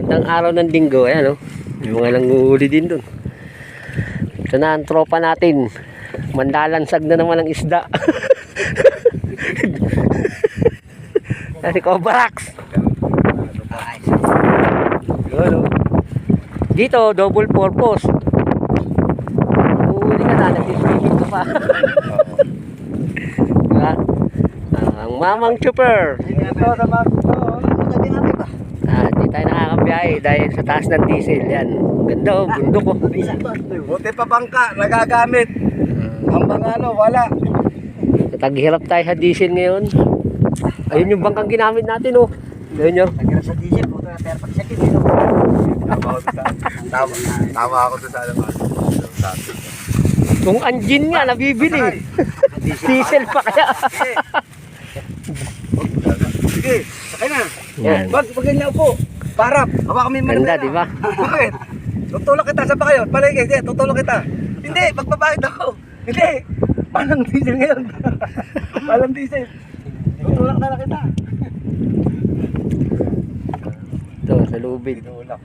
Magandang araw ng linggo. Ayan, oh. May mga nanguhuli din dun. Ito na ang tropa natin. Mandalansag na naman ang isda. Si Cobrax. Yun, oh. Dito, double purpose. Huli ka na, nag-swimming ka pa. Diba? Ang mamang chopper. Di tayo nakakabiyahe dahil sa taas ng diesel. Yan, ganda, oh, bundok, oh. Buti pa bangka, nagagamit. Ang mga wala. Taghirap tayo sa diesel ngayon. Ayun yung bangkang ginamit natin, oh. Ayun nyo. Taghirap sa diesel, buti na pero pagsakit. Tama ako doon sa alaman. Kung engine nga, nabibili. Diesel pa kaya. Sige, sakay na. Yan. Wag ganyan po. Parap. Hawa kami man. Ganda, di ba? Bakit? Tutulong kita sa kayo. Palagi, hindi, tutulong kita. Hindi, magbabayad ako. Hindi. Palang diesel ngayon. Palang diesel. Tutulong na lang kita. Ito, sa lubid. Tutulong.